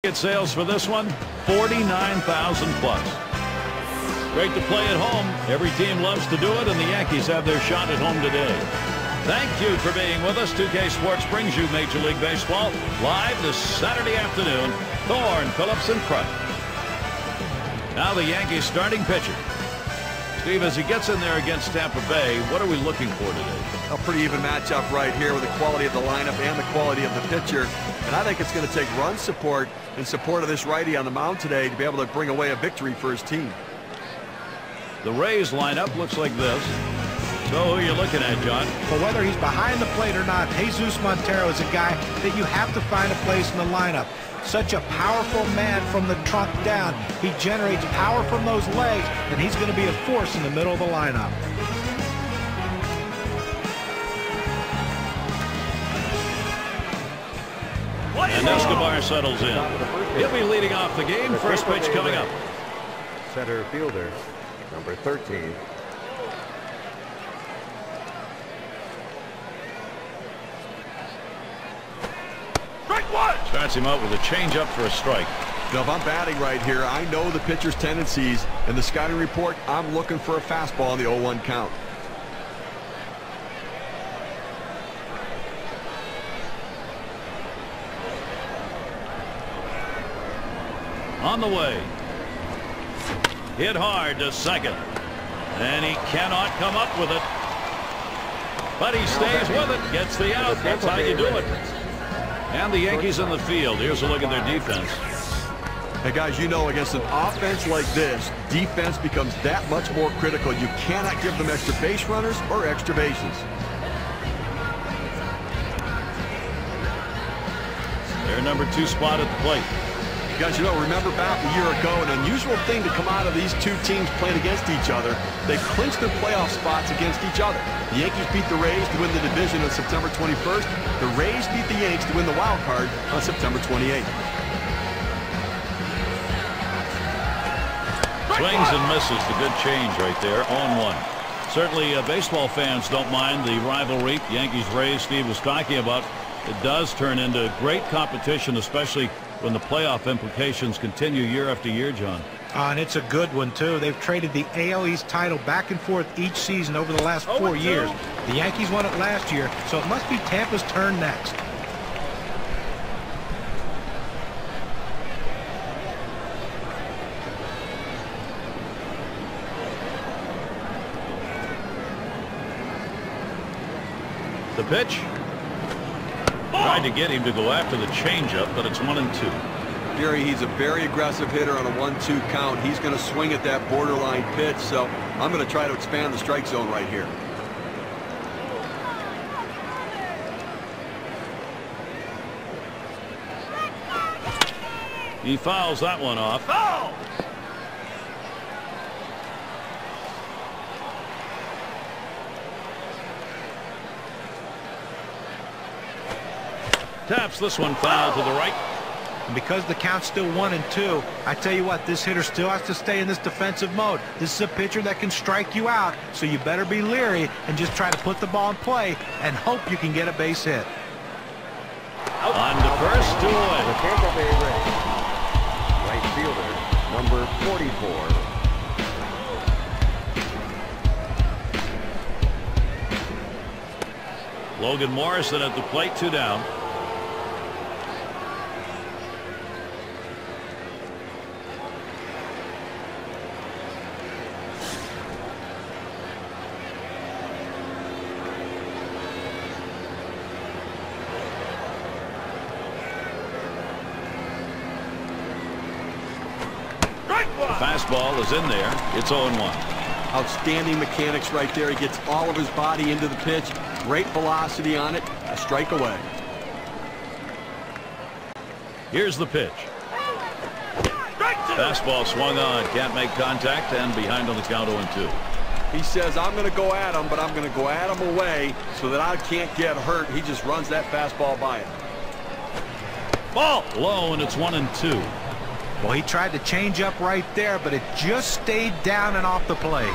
Ticket sales for this one, 49,000 plus. Great to play at home. Every team loves to do it, and the Yankees have their shot at home today. Thank you for being with us. 2K Sports brings you Major League Baseball live this Saturday afternoon. Thorne, Phillips, and Kruk. Now the Yankees starting pitcher. Steve, as he gets in there against Tampa Bay, what are we looking for today? A pretty even matchup right here with the quality of the lineup and the quality of the pitcher. And I think it's going to take run support in support of this righty on the mound today to be able to bring away a victory for his team. The Rays lineup looks like this. So who are you looking at, John? Well, whether he's behind the plate or not, Jesus Montero is a guy that you have to find a place in the lineup. Such a powerful man from the trunk down. He generates power from those legs, and he's going to be a force in the middle of the lineup. And Escobar settles in. He'll be leading off the game. First pitch coming up. Center fielder, number 13. Strike one. Starts him out with a changeup for a strike. Now, if I'm batting right here, I know the pitcher's tendencies. In the scouting report, I'm looking for a fastball on the 0-1 count. On the way. Hit hard to second. And he cannot come up with it. But he stays with it. Gets the out. That's how you do it. And the Yankees in the field. Here's a look at their defense. Hey, guys, you know, against an offense like this, defense becomes that much more critical. You cannot give them extra base runners or extra bases. Their number 2 spot at the plate. Guys, you know, remember back a year ago, an unusual thing to come out of these two teams playing against each other. They clinched their playoff spots against each other. The Yankees beat the Rays to win the division on September 21st. The Rays beat the Yanks to win the wild card on September 28th. Swings and misses. The good change right there. 0-1. Certainly, baseball fans don't mind the rivalry. Yankees-Rays, Steve was talking about. It does turn into great competition, especially when the playoff implications continue year after year, John. And it's a good one, too. They've traded the AL East title back and forth each season over the last 4 years. The Yankees won it last year, so it must be Tampa's turn next. The pitch. Tried to get him to go after the changeup, but it's 1-2. Gary, he's a very aggressive hitter on a 1-2 count. He's going to swing at that borderline pitch, so I'm going to try to expand the strike zone right here. He fouls that one off. Oh! Taps this one foul to the right. And because the count's still 1-2, I tell you what, this hitter still has to stay in this defensive mode. This is a pitcher that can strike you out, so you better be leery and just try to put the ball in play and hope you can get a base hit. On to first, 2 away. The Tampa Bay Rays, right fielder, number 44. Logan Morrison at the plate, 2 down. Fastball is in there. It's 0-1. Outstanding mechanics right there. He gets all of his body into the pitch. Great velocity on it. A strike away. Here's the pitch. Fastball swung on. Can't make contact and behind on the count 0-2. He says, I'm going to go at him, but I'm going to go at him away so that I can't get hurt. He just runs that fastball by him. Ball low, and it's 1-2. Well, he tried to change up right there, but it just stayed down and off the plate.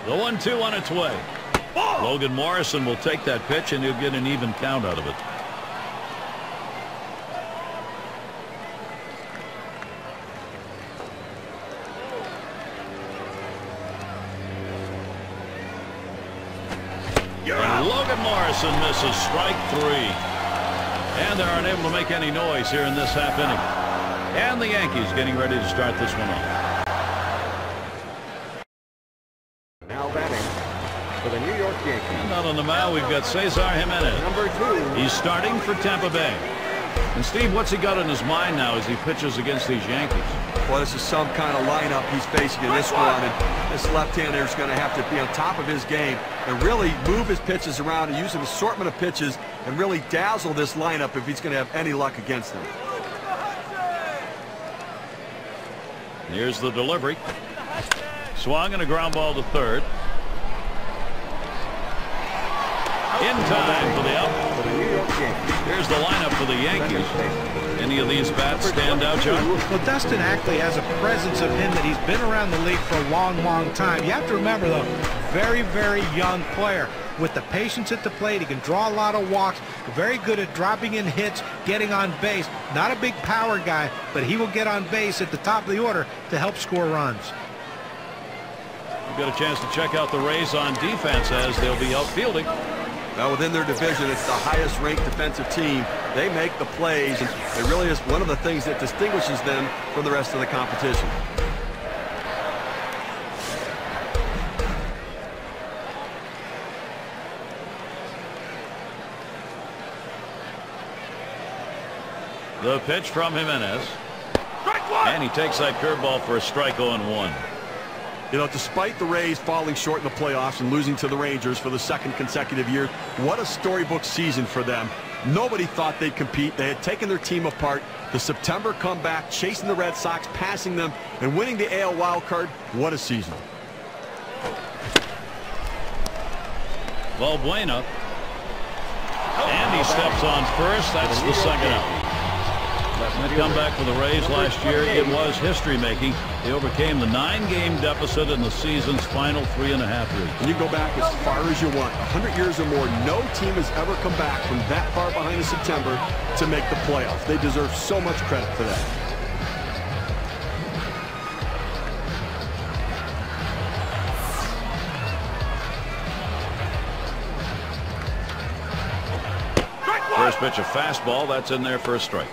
The 1-2 on its way. Logan Morrison will take that pitch, and he'll get an even count out of it. And Logan Morrison misses strike 3. And they aren't able to make any noise here in this half inning. And the Yankees getting ready to start this one off. Now batting for the New York Yankees. And out on the mound, we've got Cesar Jimenez. Number 2. He's starting for Tampa Bay. And Steve, what's he got in his mind now as he pitches against these Yankees? Well, this is some kind of lineup he's facing in this one, and this left-hander is going to have to be on top of his game and really move his pitches around and use an assortment of pitches and really dazzle this lineup if he's going to have any luck against them. Here's the delivery. Swung and a ground ball to third. In time for the out. Here's the lineup for the Yankees. Any of these bats stand out, John? Well, Dustin Ackley has a presence of him that he's been around the league for a long, long time. You have to remember, though, very, very young player. With the patience at the plate, he can draw a lot of walks. Very good at dropping in hits, getting on base. Not a big power guy, but he will get on base at the top of the order to help score runs. We've got a chance to check out the Rays on defense as they'll be outfielding. Now, within their division, it's the highest-ranked defensive team. They make the plays, and it really is one of the things that distinguishes them from the rest of the competition. The pitch from Jimenez. And he takes that curveball for a strike 0-1. You know, despite the Rays falling short in the playoffs and losing to the Rangers for the second consecutive year, what a storybook season for them. Nobody thought they'd compete. They had taken their team apart. The September comeback, chasing the Red Sox, passing them, and winning the AL wildcard. What a season. Valbuena. And he steps on first. That's the second out. That comeback for the Rays last year, it was history-making. They overcame the 9-game deficit in the season's final 3.5 weeks. And you go back as far as you want, 100 years or more, no team has ever come back from that far behind in September to make the playoffs. They deserve so much credit for that. First pitch, a fastball. That's in there for a strike.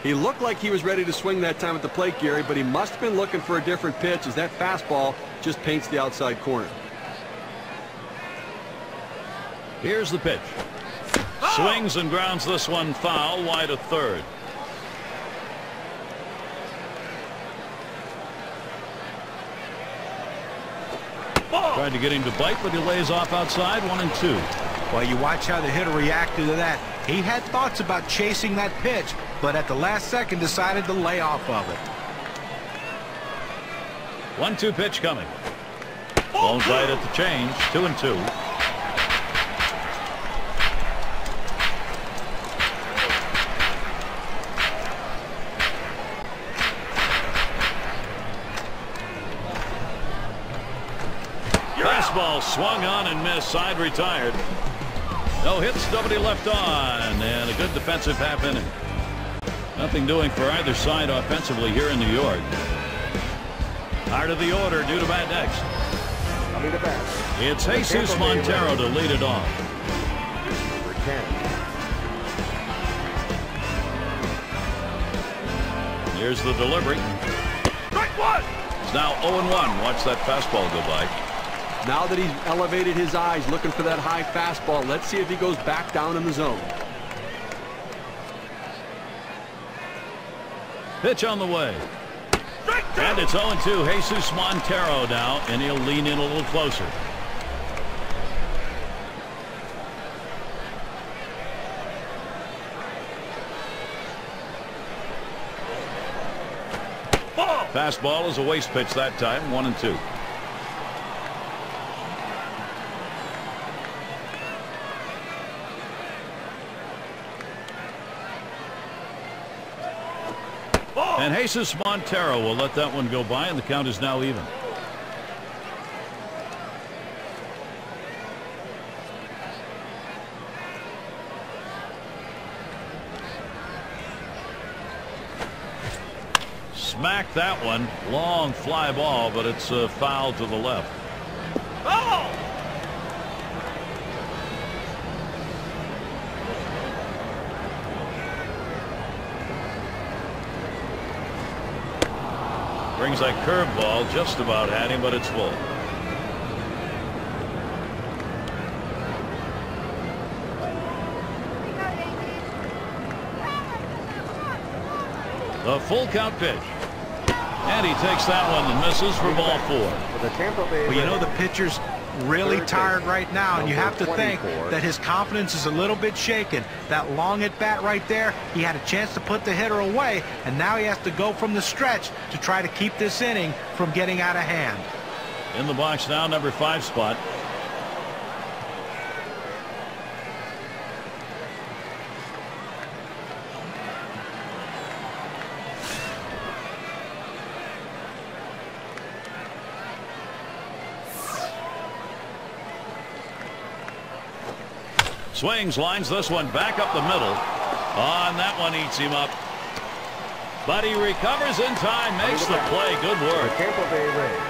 He looked like he was ready to swing that time at the plate, Gary, but he must have been looking for a different pitch as that fastball just paints the outside corner. Here's the pitch. Swings and grounds this one foul, wide of third. Tried to get him to bite, but he lays off outside, 1-2. Well, you watch how the hitter reacted to that. He had thoughts about chasing that pitch, but at the last second decided to lay off of it. 1-2 pitch coming. Won't bite at the change, 2-2. Fastball swung on and missed, side retired. No hits, nobody left on, and a good defensive half inning. Nothing doing for either side offensively here in New York. Heart of the order due to bat next. Coming to bat. It's Jesus Montero to lead it off. Number 10. Here's the delivery. Strike one! It's now 0-1. Watch that fastball go by. Now that he's elevated his eyes looking for that high fastball, let's see if he goes back down in the zone. Pitch on the way. And it's 0-2. Jesus Montero now, and he'll lean in a little closer. Fastball is a waste pitch that time, 1-2. And Jesus Montero will let that one go by, and the count is now even. smacked that one. Long fly ball, but it's a foul to the left. Oh! Brings that curveball, just about had him, but it's full. The full count pitch. And he takes that one and misses for ball 4. Well, you know, the pitcher's really tired right now, and you have to think that his confidence is a little bit shaken. That long at bat right there, he had a chance to put the hitter away, and now he has to go from the stretch to try to keep this inning from getting out of hand. In the box now, number 5 spot. Swings, lines this one back up the middle. On that one, eats him up. But he recovers in time, makes the play. Good work.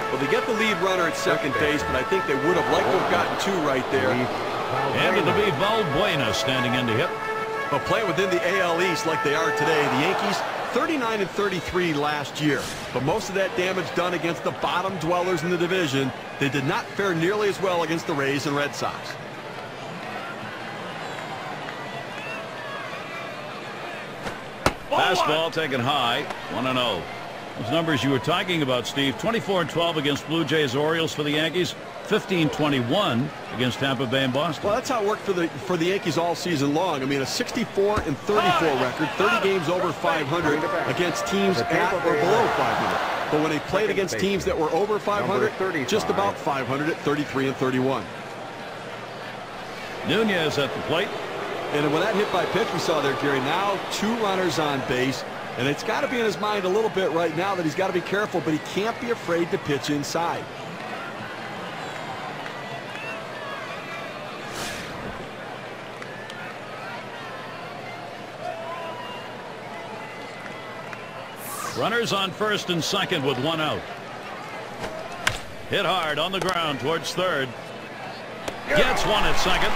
Well, they get the lead runner at second base, but I think they would have liked to have gotten 2 right there. And it'll be Valbuena standing in to hit. But playing within the AL East like they are today, the Yankees 39 and 33 last year. But most of that damage done against the bottom dwellers in the division. They did not fare nearly as well against the Rays and Red Sox. Fastball taken high, 1-0. Those numbers you were talking about, Steve. 24 and 12 against Blue Jays, Orioles for the Yankees. 15-21 against Tampa Bay and Boston. Well, that's how it worked for the Yankees all season long. I mean, a 64 and 34 record, 30 games over 500 against teams at or below 500. But when they played against teams that were over 500, just about 500 at 33 and 31. Nunez at the plate. And with that hit by pitch we saw there, Gary, now 2 runners on base. And it's got to be in his mind a little bit right now that he's got to be careful, but he can't be afraid to pitch inside. Runners on first and second with 1 out. Hit hard on the ground towards third. Gets 1 at second.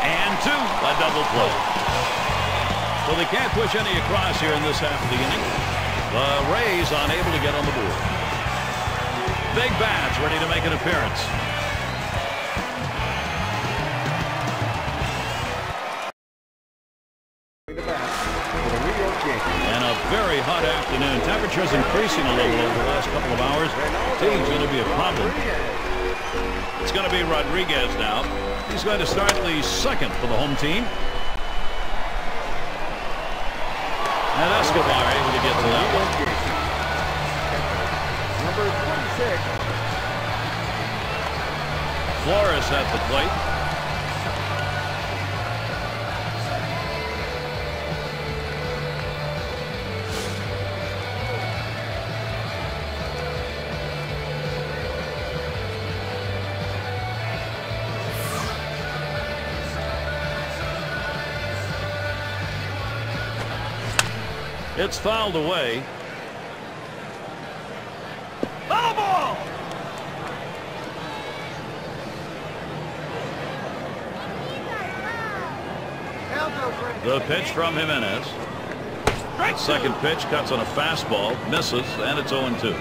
And 2, a double play. So they can't push any across here in this half of the inning. The Rays unable to get on the board. Big bats ready to make an appearance. And a very hot afternoon. Temperatures increasing a little over the last couple of hours. Team's going to be a problem. It's going to be Rodriguez now. He's going to start the second for the home team. And Escobar able to get to that one. Number 26. Flores at the plate. It's fouled away. Foul ball! The pitch from Jimenez. Second pitch cuts on a fastball, misses, and it's 0-2.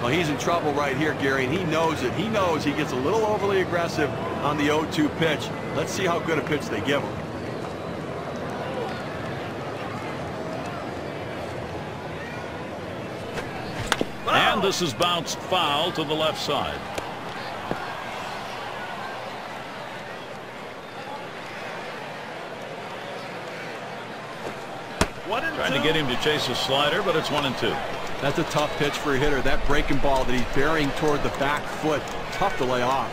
Well, he's in trouble right here, Gary, and he knows it. He knows he gets a little overly aggressive on the 0-2 pitch. Let's see how good a pitch they give him. And this is bounced foul to the left side. Trying to get him to chase a slider, but it's 1-2. That's a tough pitch for a hitter. That breaking ball that he's burying toward the back foot, tough to lay off.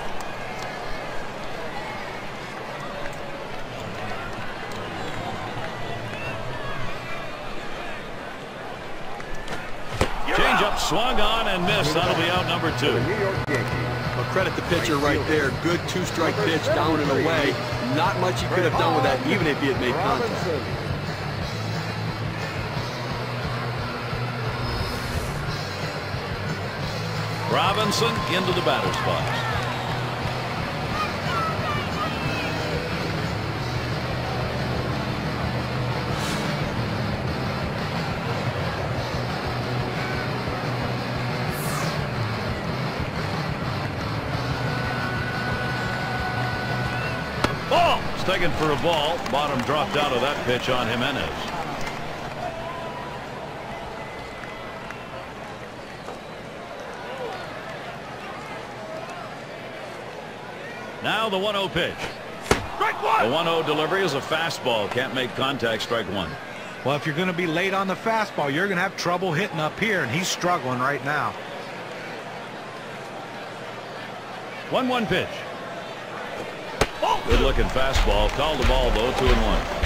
Changeup swung on and missed. That'll be out number 2. Well, credit the pitcher right there. Good 2-strike pitch down and away. Not much he could have done with that, even if he had made contact. Robinson into the batter's box. Ball! It's taken for a ball. Bottom dropped out of that pitch on Jimenez. Now the 1-0 pitch. Strike one. The 1-0 delivery is a fastball. Can't make contact. Strike one. Well, if you're going to be late on the fastball, you're going to have trouble hitting up here, and he's struggling right now. 1-1 pitch. Good looking fastball. Called the ball though. 2-1.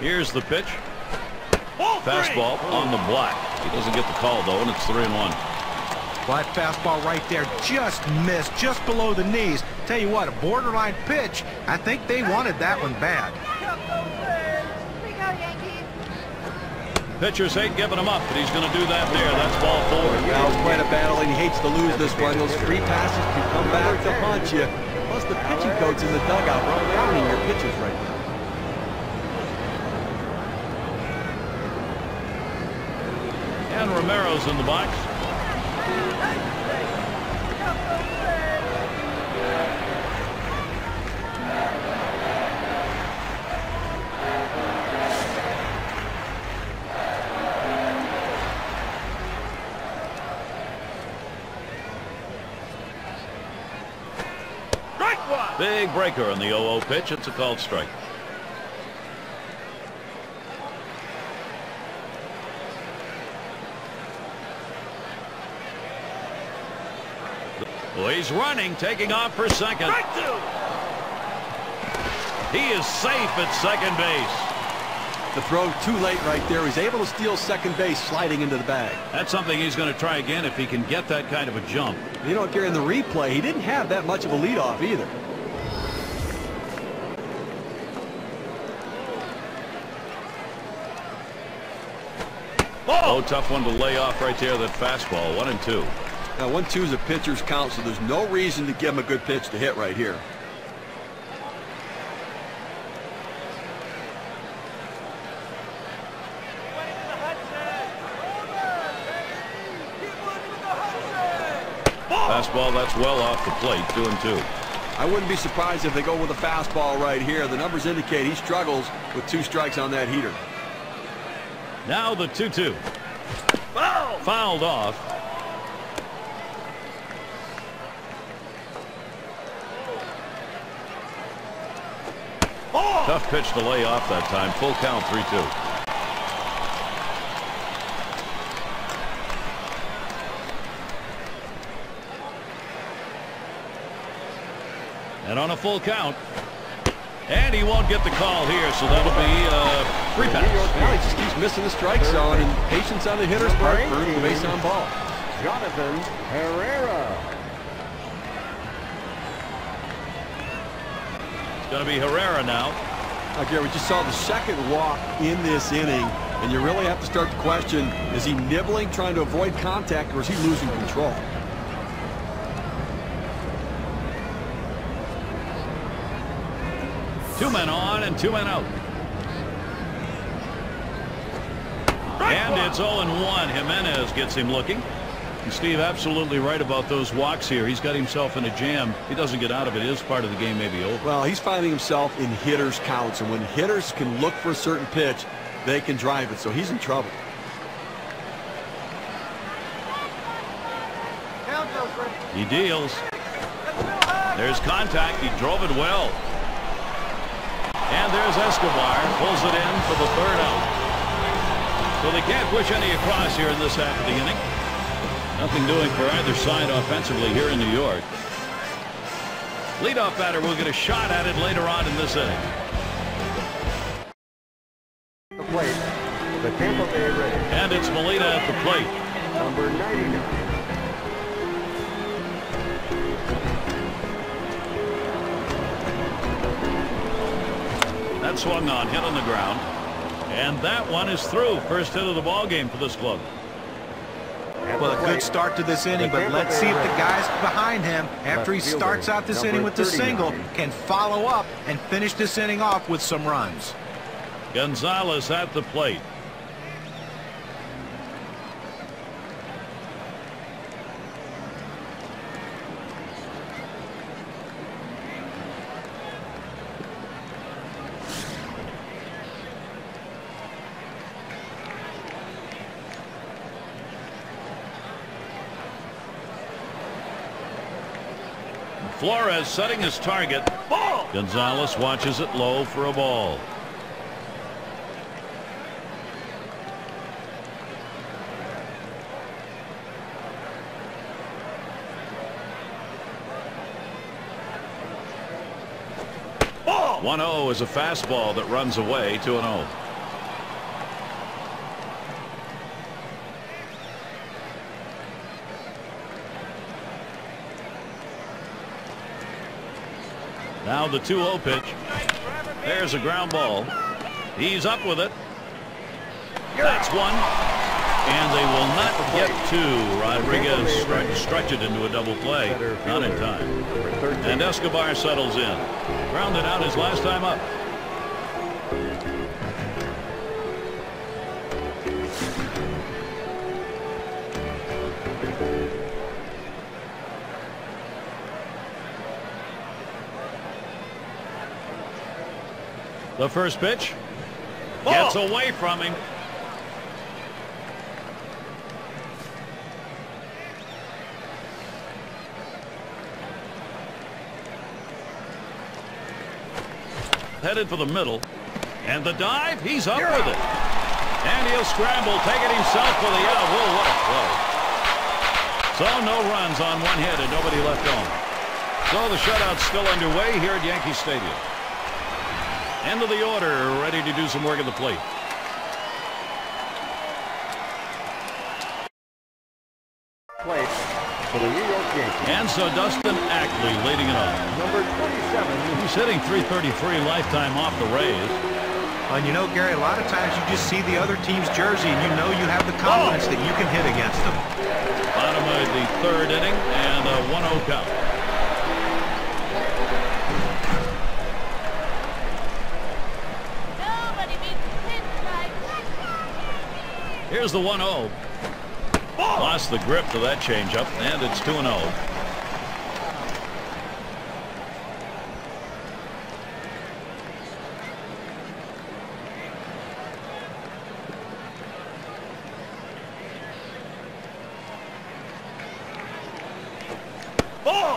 Here's the pitch. Fastball on the block. He doesn't get the call though, and it's 3-1. Well, that fastball right there just missed, just below the knees. Tell you what, a borderline pitch. I think they wanted that one bad. Pitchers hate giving him up, but he's going to do that there. That's ball 4. That was quite a battle, and he hates to lose this one. Those free passes can come back to haunt you. Plus, the pitching coach in the dugout running your pitches right now. And Romero's in the box. Big breaker on the 0-0 pitch. It's a called strike. Well, he's running, taking off for second. He is safe at second base. The throw too late right there. He's able to steal second base, sliding into the bag. That's something he's going to try again if he can get that kind of a jump. You know, during the replay, he didn't have that much of a leadoff either. Oh, tough one to lay off right there, that fastball. 1-2. Now, 1-2 is a pitcher's count, so there's no reason to give him a good pitch to hit right here. Fastball, that's well off the plate. 2-2. I wouldn't be surprised if they go with a fastball right here. The numbers indicate he struggles with 2 strikes on that heater. Now the 2-2. Fouled off. Tough pitch to lay off that time. Full count. 3-2. And on a full count. And he won't get the call here, so that'll be free pass. Well, he just keeps missing the strike zone, and patience on the hitter's part for the base on ball. Jonathan Herrera. It's going to be Herrera now. Gary, we just saw the second walk in this inning, and you really have to start to question, is he nibbling, trying to avoid contact, or is he losing control? Two men on and 2 men out. And it's 0-1. Jimenez gets him looking. And Steve, absolutely right about those walks here. He's got himself in a jam. If he doesn't get out of it, his part of the game may be over. Well, he's finding himself in hitters' counts, and when hitters can look for a certain pitch, they can drive it, so he's in trouble. He deals. There's contact. He drove it well. And there's Escobar. Pulls it in for the 3rd out. So they can't push any across here in this half of the inning. Nothing doing for either side offensively here in New York. Leadoff batter will get a shot at it later on in this inning. The plate, the Tampa Bay Rays. And it's Molina at the plate. Number 99. got swung on, hit on the ground. And that one is through. First hit of the ball game for this club. Well, a good start to this inning, but let's see if the guys behind him, after he starts out this inning with the single, can follow up and finish this inning off with some runs. Gonzalez at the plate. Flores setting his target. Ball. Gonzalez watches it low for a ball. Ball. 1-0 is a fastball that runs away. 2-0. Now the 2-0 pitch. There's a ground ball. He's up with it. That's one. And they will not get to Rodriguez. Trying to stretch it into a double play. Not in time. And Escobar settles in. Grounded out his last time up. The first pitch gets away from him. Headed for the middle, and the dive, he's up with it, and he'll scramble, take it himself for the out. Whoa, what a play. So no runs on one hit and nobody left on. So the shutout's still underway here at Yankee Stadium. End of the order, ready to do some work at the plate. Plate for the New York Yankees. And so Dustin Ackley leading it off. Number 27. He's hitting .333 lifetime off the Rays. And you know, Gary, a lot of times you just see the other team's jersey and you know you have the confidence that you can hit against them. Bottom of the third inning and a 1-0 count. Here's the 1-0. Lost the grip to that changeup, and it's 2-0.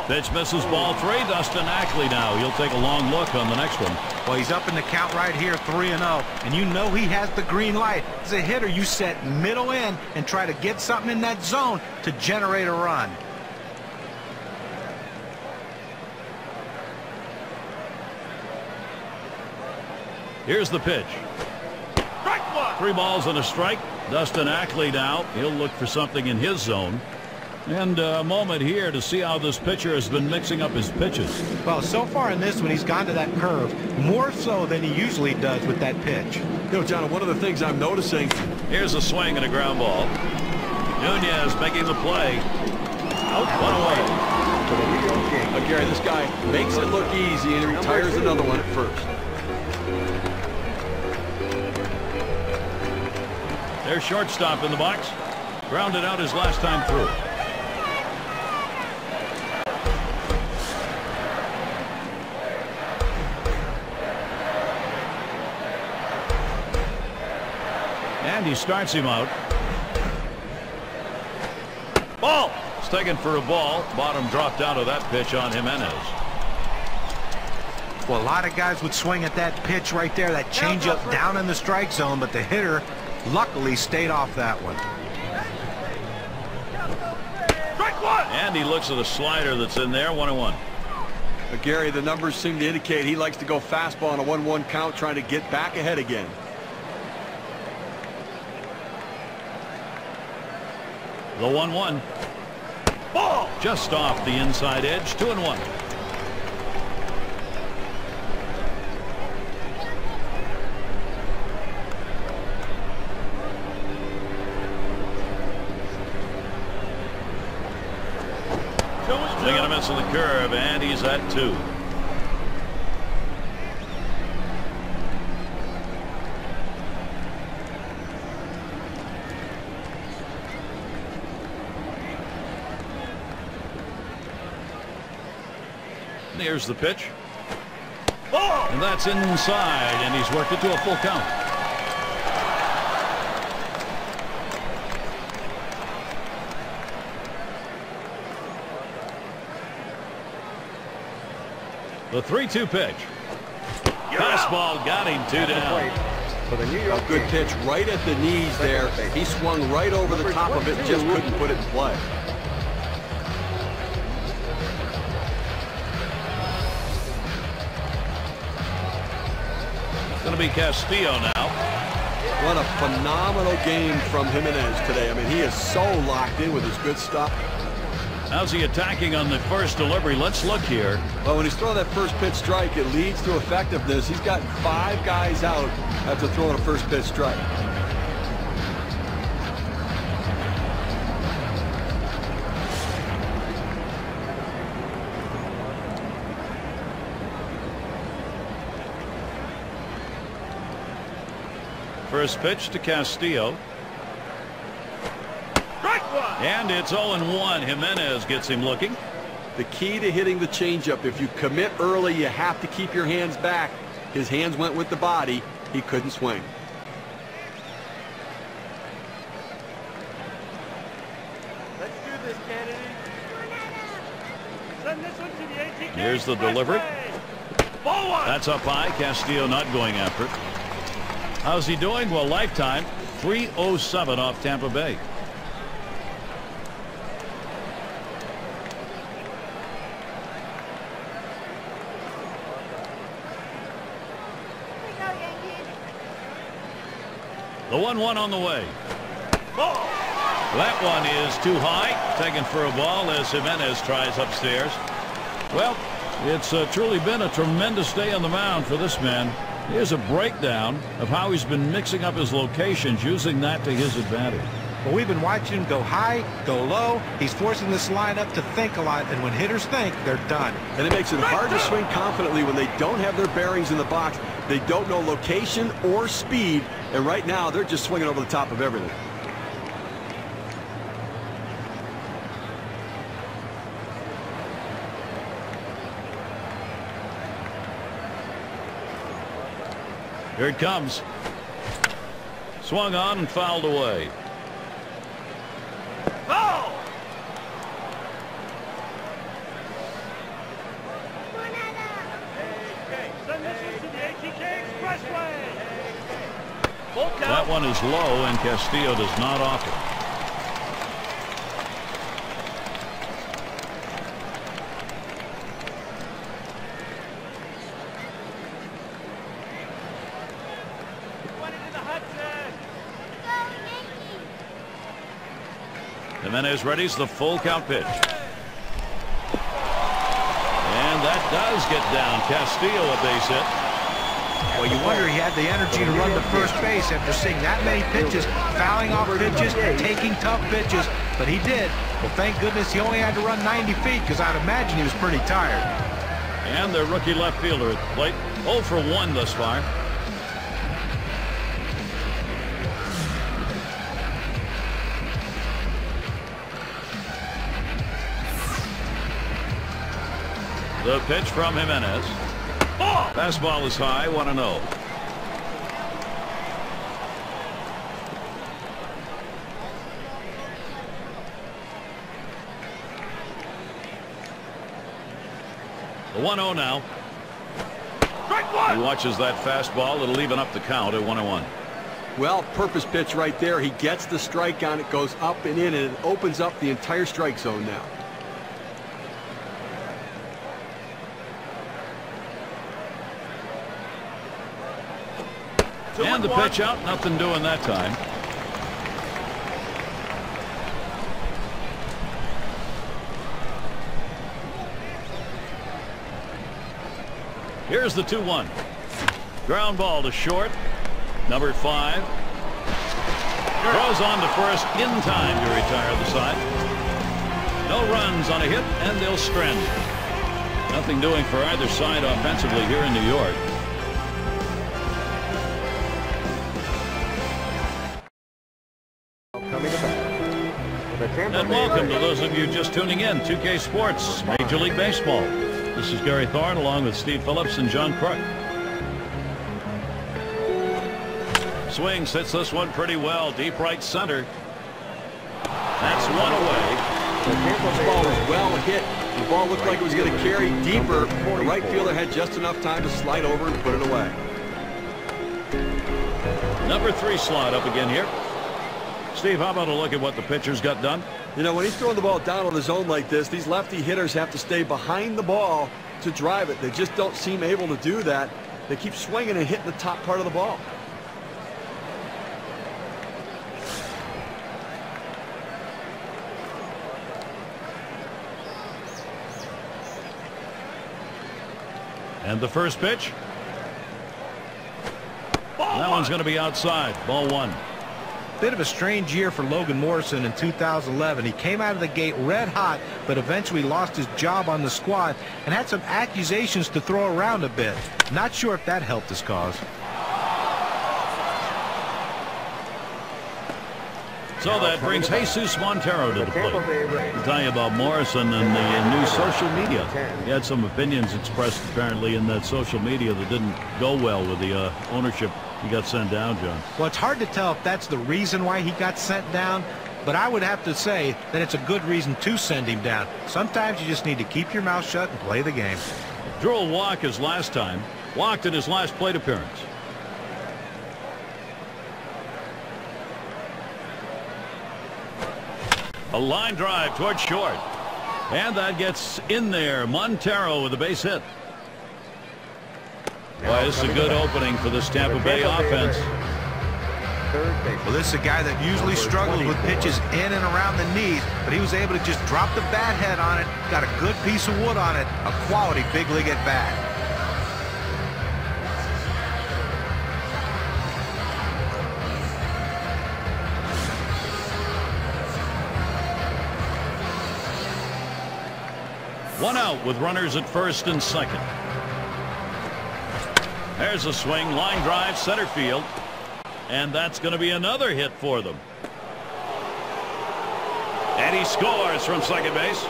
Pitch misses, ball 3. Dustin Ackley now. He'll take a long look on the next one. Well, he's up in the count right here, 3-0. And you know he has the green light. As a hitter, you set middle in and try to get something in that zone to generate a run. Here's the pitch. 3 balls and a strike. Dustin Ackley now. He'll look for something in his zone. And a moment here to see how this pitcher has been mixing up his pitches. Well, so far in this one, he's gone to that curve more so than he usually does with that pitch. You know, John, one of the things I'm noticing. Here's a swing and a ground ball. Nunez making the play. Out, 1 away. Gary, this guy makes it look easy and he retires another one at first. Their shortstop in the box. Grounded out his last time through. And he starts him out. Ball! It's taken for a ball. Bottom dropped out of that pitch on Jimenez. Well, a lot of guys would swing at that pitch right there, that changeup down in the strike zone, but the hitter luckily stayed off that one. And he looks at a slider that's in there, 1-1. But Gary, the numbers seem to indicate he likes to go fastball on a 1-1 count, trying to get back ahead again. The 1-1. Ball! Just off the inside edge, 2-1. Swing and a miss on the curve, and he's at 2. And here's the pitch. And that's inside, and he's worked it to a full count. The 3-2 pitch. Fastball got him 2 down. A good pitch right at the knees there. He swung right over the top of it, just couldn't put it in play. Going to be Castillo now. What a phenomenal game from Jimenez today. I mean, he is so locked in with his good stuff. How's he attacking on the first delivery? Let's look here. Well, when he's throwing that first pitch strike, it leads to effectiveness. He's gotten 5 guys out after throwing a first pitch strike. First pitch to Castillo. And it's 0-1. Jimenez gets him looking. The key to hitting the changeup, if you commit early, you have to keep your hands back. His hands went with the body. He couldn't swing. Let's do this, Kennedy. Send this one to the ATK. Here's the delivery. That's up high. Castillo not going after it. How's he doing? Well, lifetime 307 off Tampa Bay. The 1-1 on the way. That one is too high. Taken for a ball as Jimenez tries upstairs. Well, it's truly been a tremendous day on the mound for this man. Here's a breakdown of how he's been mixing up his locations, using that to his advantage. Well, we've been watching him go high, go low. He's forcing this lineup to think a lot, and when hitters think, they're done. And it makes it hard to swing confidently when they don't have their bearings in the box. They don't know location or speed, and right now they're just swinging over the top of everything. Here it comes. Swung on and fouled away. Oh! Send this one to the ATK Expressway. That one is low, and Castillo does not offer. Jimenez readies the full count pitch. And that does get down. Castillo a base hit. Well, you wonder he had the energy to run to first base after seeing that many pitches, fouling off pitches, taking tough pitches, but he did. Well, thank goodness he only had to run 90 feet, because I'd imagine he was pretty tired. And the rookie left fielder at the plate. 0 for 1 thus far. The pitch from Jimenez. Fastball is high, 1-0. The 1-0 now. He watches that fastball. It'll even up the count at 1-1. Well, purpose pitch right there. He gets the strike on it, goes up and in, and it opens up the entire strike zone now. And the pitch out, nothing doing that time. Here's the 2-1. Ground ball to short. Number 5. Throws on to first in time to retire the side. No runs on a hit, and they'll strand it. Nothing doing for either side offensively here in New York. And welcome to those of you just tuning in. 2K Sports, Major League Baseball. This is Gary Thorne along with Steve Phillips and John Crook. Swings, hits this one pretty well. Deep right center. That's one away. This ball was well hit. The ball looked like it was going to carry deeper. The right fielder had just enough time to slide over and put it away. Number 3 slot up again here. Steve, how about a look at what the pitcher's got done? You know, when he's throwing the ball down on his own like this, these lefty hitters have to stay behind the ball to drive it. They just don't seem able to do that. They keep swinging and hitting the top part of the ball. And the first pitch. That one's going to be outside. Ball 1. Bit of a strange year for Logan Morrison in 2011. He came out of the gate red hot, but eventually lost his job on the squad and had some accusations to throw around a bit. Not sure if that helped his cause. So that brings Jesus Montero to the plate. I'll tell you about Morrison and the new social media. He had some opinions expressed apparently in that social media that didn't go well with the ownership. He got sent down, John. Well, it's hard to tell if that's the reason why he got sent down, but I would have to say that it's a good reason to send him down. Sometimes you just need to keep your mouth shut and play the game. Drew will walk his last time. Walked in his last plate appearance. A line drive towards short. And that gets in there. Montero with a base hit. Boy, this is a good opening for this Tampa Bay offense. Well, this is a guy that usually struggles with pitches in and around the knees, but he was able to just drop the bat head on it, got a good piece of wood on it, a quality big league at bat. One out with runners at first and second. There's a swing, line drive, center field. And that's going to be another hit for them. And he scores from second base.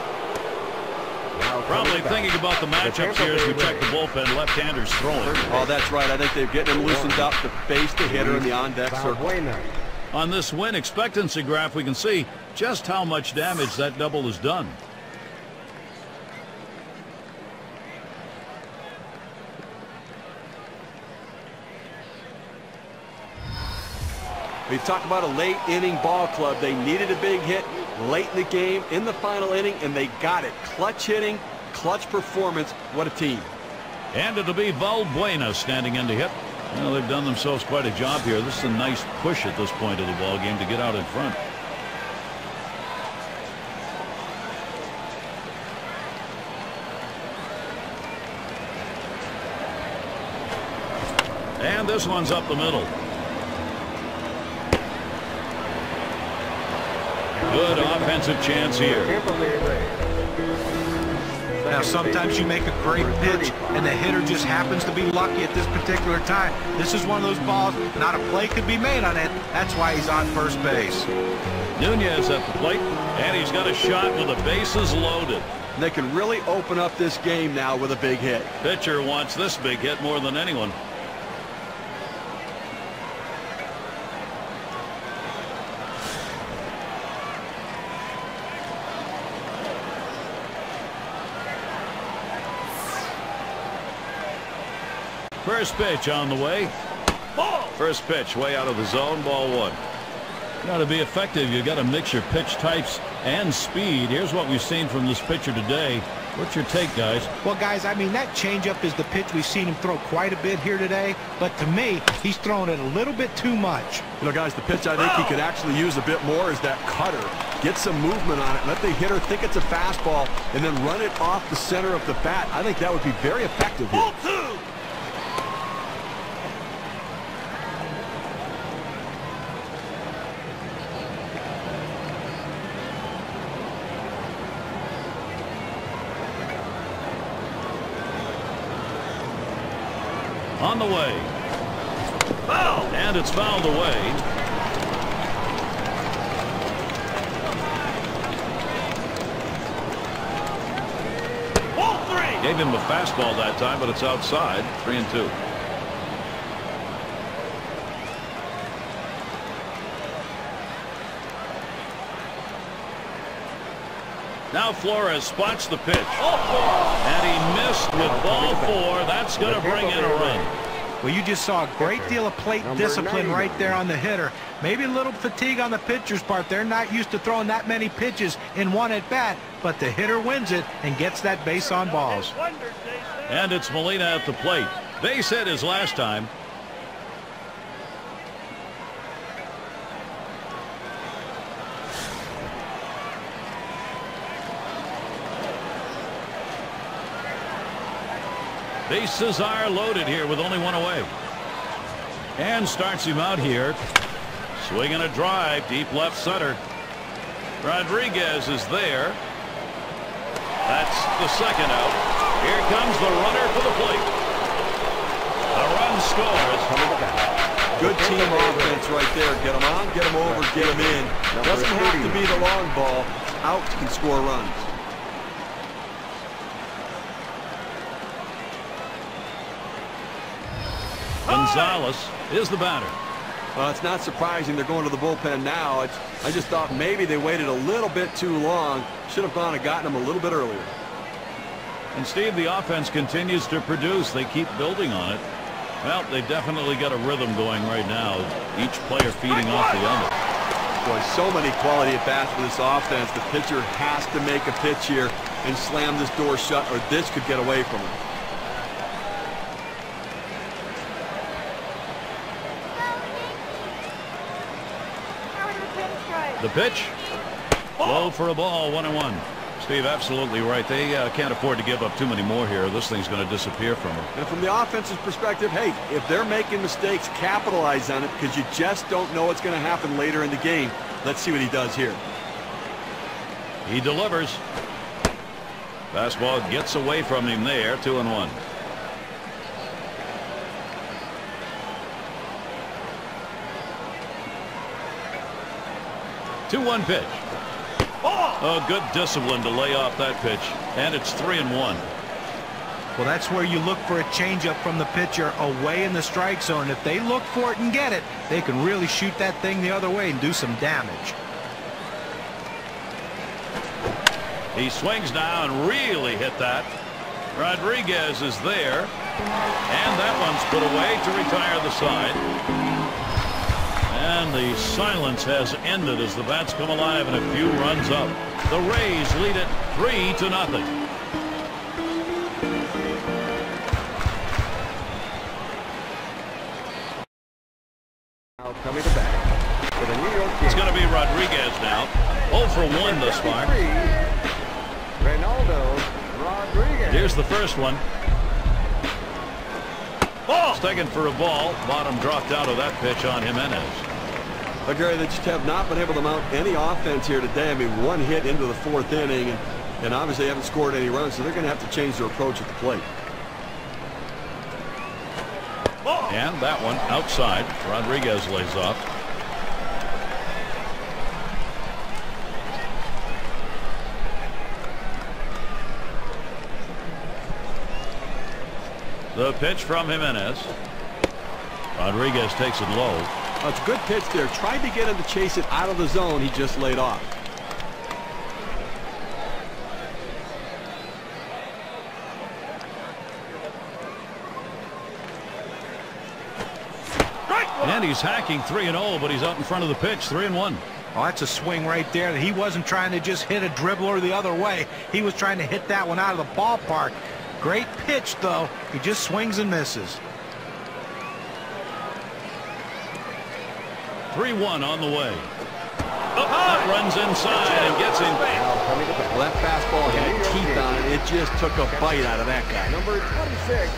Probably thinking about the matchups here as we check the bullpen. Left-handers throwing. Oh, that's right. I think they're getting him loosened up to face the hitter in the on-deck circle. On this win expectancy graph, we can see just how much damage that double has done. We talk about a late inning ball club. They needed a big hit late in the game, in the final inning, and they got it. Clutch hitting, clutch performance. What a team. And it'll be Valbuena standing in to hit. Well, they've done themselves quite a job here. This is a nice push at this point of the ball game to get out in front. And this one's up the middle. Good offensive chance here. Now, sometimes you make a great pitch, and the hitter just happens to be lucky at this particular time. This is one of those balls, not a play could be made on it. That's why he's on first base. Nunez at the plate, and he's got a shot with the bases loaded. And they can really open up this game now with a big hit. Pitcher wants this big hit more than anyone. First pitch on the way. Ball. First pitch way out of the zone. Ball 1. Now, to be effective, you've got to mix your pitch types and speed. Here's what we've seen from this pitcher today. What's your take, guys? Well, guys, I mean, that changeup is the pitch we've seen him throw quite a bit here today. But to me, he's throwing it a little bit too much. You know, guys, the pitch I think he could actually use a bit more is that cutter. Get some movement on it. Let the hitter think it's a fastball and then run it off the center of the bat. I think that would be very effective here. Ball 2. On the way. Foul! And it's fouled away. Ball 3. Gave him the fastball that time, but it's outside. 3-2. Now Flores spots the pitch. And he missed with ball 4. That's going to bring in a run. Well, you just saw a great deal of plate discipline right there on the hitter. Maybe a little fatigue on the pitcher's part. They're not used to throwing that many pitches in one at bat, but the hitter wins it and gets that base on balls. And it's Molina at the plate. Base hit his last time. Bases are loaded here with only one away. And starts him out here. Swinging a drive deep left center. Rodriguez is there. That's the second out. Here comes the runner for the plate. A run scores. Good team offense right there. Get them on, get them over, get them in. Doesn't have to be the long ball. Out can score runs. Gonzalez is the batter. Well, it's not surprising they're going to the bullpen now. I just thought maybe they waited a little bit too long. Should have gone and gotten them a little bit earlier. And Steve, the offense continues to produce. They keep building on it. Well, they definitely got a rhythm going right now. Each player feeding off the other. Boy, so many quality at bats for this offense. The pitcher has to make a pitch here and slam this door shut, or this could get away from him. The pitch. Low for a ball. 1-1. Steve, absolutely right. They can't afford to give up too many more here. This thing's going to disappear from them. And from the offense's perspective, hey, if they're making mistakes, capitalize on it, because you just don't know what's going to happen later in the game. Let's see what he does here. He delivers. Fastball gets away from him there. 2-1. Two-one pitch. Oh, good discipline to lay off that pitch. And it's 3-1. Well, that's where you look for a changeup from the pitcher away in the strike zone. If they look for it and get it, they can really shoot that thing the other way and do some damage. He swings now and really hit that. Rodriguez is there. And that one's put away to retire the side. And the silence has ended as the bats come alive and a few runs up. The Rays lead it 3-0. Now coming to bat for the New York Yankees. It's going to be Rodriguez now. 0 for 1 thus far. Ronaldo Rodriguez. Here's the first one. Ball's taken for a ball. Bottom dropped out of that pitch on Jimenez. Gary, they just have not been able to mount any offense here today. I mean, one hit into the 4th inning, and obviously they haven't scored any runs, so they're going to have to change their approach at the plate. And that one outside. Rodriguez lays off. The pitch from Jimenez. Rodriguez takes it low. It's a good pitch there. Tried to get him to chase it out of the zone. He just laid off. And he's hacking 3-0, but he's out in front of the pitch. 3-1. Oh, that's a swing right there. He wasn't trying to just hit a dribbler the other way. He was trying to hit that one out of the ballpark. Great pitch, though. He just swings and misses. 3-1 on the way. That runs inside and gets him. Well, that fastball had teeth on it. It just took a bite out of that guy. Number 26.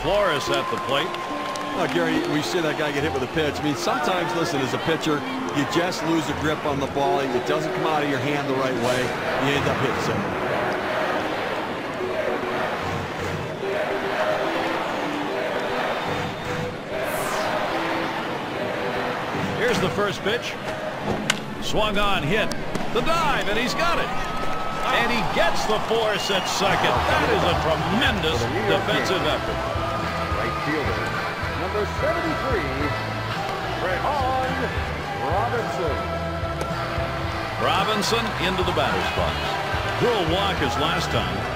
Flores at the plate. Oh, Gary, we see that guy get hit with a pitch. I mean, sometimes, listen, as a pitcher, you just lose a grip on the ball. It doesn't come out of your hand the right way. You end up hitting something. Here's the first pitch. Swung on, hit. The dive, and he's got it. And he gets the force at second. That is a tremendous defensive effort. Right fielder, number 73, Robinson. Robinson into the batter's box. Drew a walk his last time.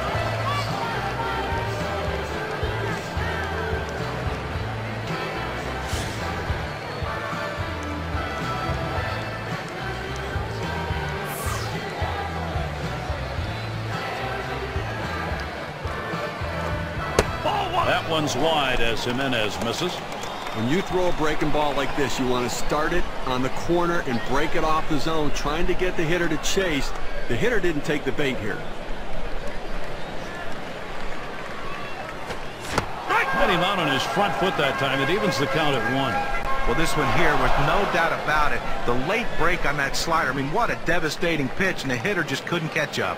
That one's wide as Jimenez misses. When you throw a breaking ball like this, you want to start it on the corner and break it off the zone, trying to get the hitter to chase. The hitter didn't take the bait here. Had him out on his front foot that time. It evens the count at 1. Well, this one here, with no doubt about it, the late break on that slider. I mean, what a devastating pitch, and the hitter just couldn't catch up.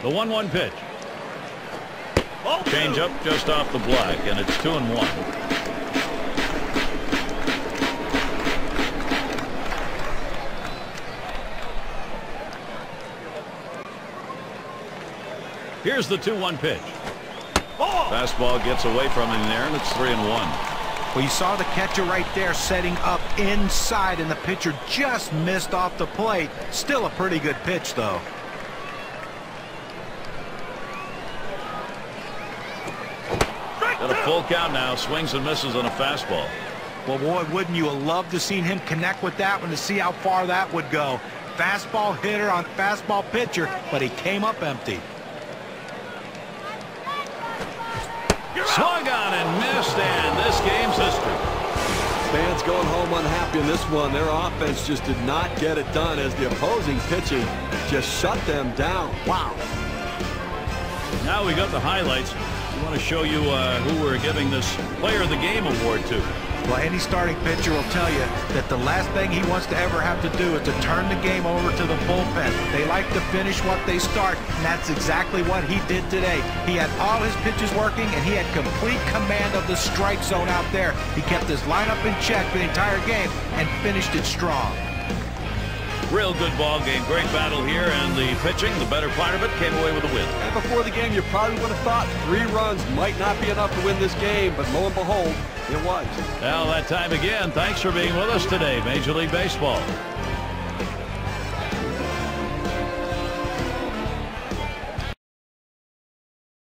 The 1-1 pitch. Change up just off the black, and it's 2-1. Here's the 2-1 pitch. Fastball gets away from him there, and it's 3-1. Well, you saw the catcher right there setting up inside, and the pitcher just missed off the plate. Still a pretty good pitch, though. Got a full count now. Swings and misses on a fastball. Well, boy, wouldn't you have loved to seen him connect with that one to see how far that would go. Fastball hitter on fastball pitcher, but he came up empty. Swung on and missed, and this game's history. Fans going home unhappy in this one. Their offense just did not get it done as the opposing pitching just shut them down. Wow. Now we got the highlights. We want to show you who we're giving this Player of the Game award to. Well, any starting pitcher will tell you that the last thing he wants to ever have to do is to turn the game over to the bullpen. They like to finish what they start, and that's exactly what he did today. He had all his pitches working, and he had complete command of the strike zone out there. He kept his lineup in check for the entire game and finished it strong. Real good ball game. Great battle here, and the pitching, the better part of it, came away with a win. And before the game, you probably would have thought 3 runs might not be enough to win this game, but lo and behold, it was. Well, that time again. Thanks for being with us today, Major League Baseball.